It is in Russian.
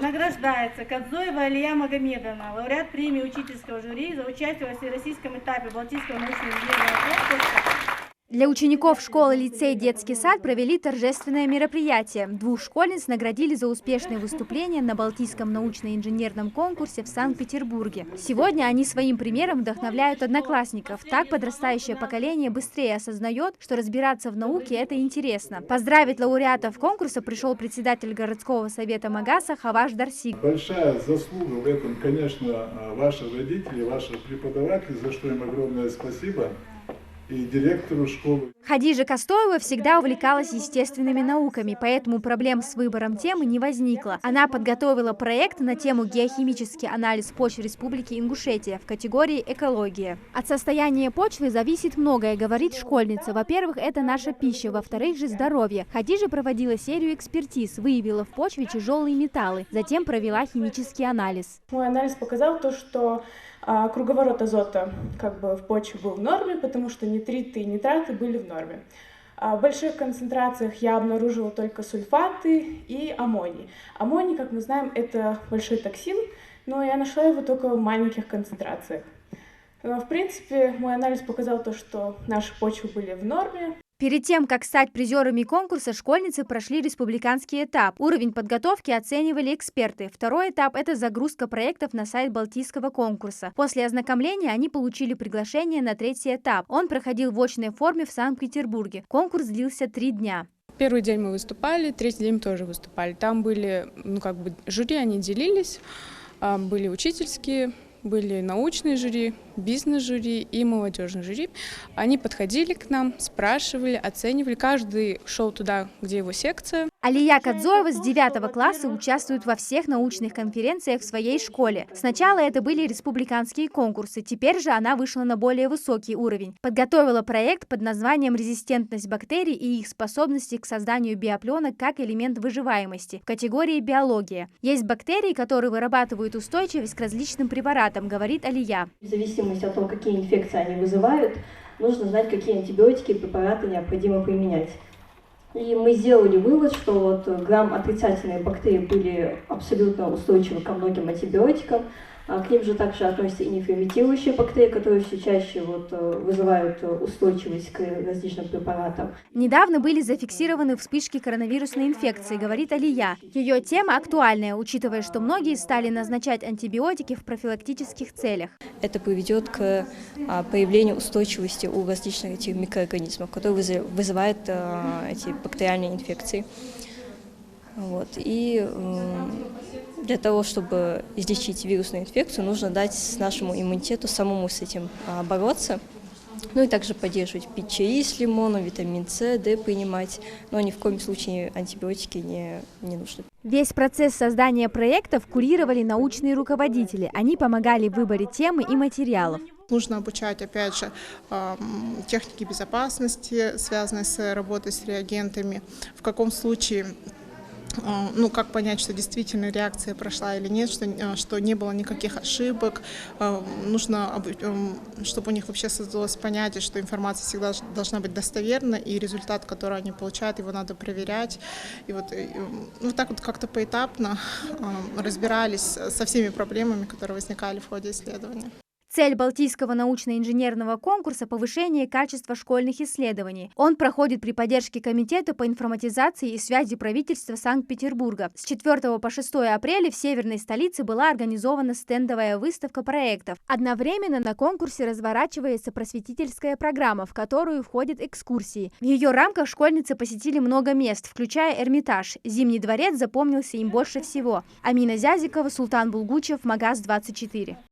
Награждается Кадзоева Алия Магомедовна, лауреат премии учительского жюри за участие во всероссийском этапе Балтийского научно-инженерного конкурса. Для учеников школы, лицей, детский сад провели торжественное мероприятие. 2 школьниц наградили за успешные выступления на Балтийском научно-инженерном конкурсе в Санкт-Петербурге. Сегодня они своим примером вдохновляют одноклассников. Так подрастающее поколение быстрее осознает, что разбираться в науке – это интересно. Поздравить лауреатов конкурса пришел председатель городского совета Магаса Хаваш Дарсик. Большая заслуга в этом, конечно, ваши родители, ваши преподаватели, за что им огромное спасибо. И директору школы. Хадижа Костоева всегда увлекалась естественными науками, поэтому проблем с выбором темы не возникло. Она подготовила проект на тему «Геохимический анализ почв Республики Ингушетия» в категории «Экология». От состояния почвы зависит многое, говорит школьница. Во-первых, это наша пища, во-вторых же здоровье. Хадижа проводила серию экспертиз, выявила в почве тяжелые металлы, затем провела химический анализ. Мой анализ показал то, что круговорот азота в почве был в норме, потому что нитриты и нитраты были в норме. В больших концентрациях я обнаружила только сульфаты и аммоний. Аммоний, как мы знаем, это большой токсин, но я нашла его только в маленьких концентрациях. В принципе, мой анализ показал то, что наши почвы были в норме. Перед тем, как стать призерами конкурса, школьницы прошли республиканский этап. Уровень подготовки оценивали эксперты. Второй этап – это загрузка проектов на сайт Балтийского конкурса. После ознакомления они получили приглашение на 3-й этап. Он проходил в очной форме в Санкт-Петербурге. Конкурс длился 3 дня. Первый день мы выступали, 3-й день тоже выступали. Там были, жюри, они делились, были учительские, были научные жюри, бизнес-жюри и молодежные жюри. Они подходили к нам, спрашивали, оценивали. Каждый шел туда, где его секция. Алия Кадзоева с 9 класса участвует во всех научных конференциях в своей школе. Сначала это были республиканские конкурсы, теперь же она вышла на более высокий уровень. Подготовила проект под названием «Резистентность бактерий и их способности к созданию биопленок как элемент выживаемости» в категории «Биология». Есть бактерии, которые вырабатывают устойчивость к различным препаратам, говорит Алия. В зависимости от того, какие инфекции они вызывают, нужно знать, какие антибиотики и препараты необходимо применять. И мы сделали вывод, что грам-отрицательные бактерии были абсолютно устойчивы ко многим антибиотикам. К ним же также относятся и неферментирующие бактерии, которые все чаще вызывают устойчивость к различным препаратам. Недавно были зафиксированы вспышки коронавирусной инфекции, говорит Алия. Ее тема актуальная, учитывая, что многие стали назначать антибиотики в профилактических целях. Это приведет к появлению устойчивости у различных этих микроорганизмов, которые вызывают эти бактериальные инфекции. И для того, чтобы излечить вирусную инфекцию, нужно дать нашему иммунитету самому с этим бороться. И также поддерживать, пить чаи с лимоном, витамин С, Д принимать, но ни в коем случае антибиотики не нужны. Весь процесс создания проектов курировали научные руководители. Они помогали в выборе темы и материалов. Нужно обучать, опять же, технике безопасности, связанной с работой с реагентами, в каком случае, как понять, что действительно реакция прошла или нет, что не было никаких ошибок. Нужно, чтобы у них вообще создалось понятие, что информация всегда должна быть достоверна, и результат, который они получают, его надо проверять. И так как-то поэтапно разбирались со всеми проблемами, которые возникали в ходе исследования. Цель Балтийского научно-инженерного конкурса – повышение качества школьных исследований. Он проходит при поддержке Комитета по информатизации и связи правительства Санкт-Петербурга. С 4 по 6 апреля в северной столице была организована стендовая выставка проектов. Одновременно на конкурсе разворачивается просветительская программа, в которую входят экскурсии. В ее рамках школьницы посетили много мест, включая Эрмитаж. Зимний дворец запомнился им больше всего. Амина Зязикова, Султан Булгучев, Магас 24.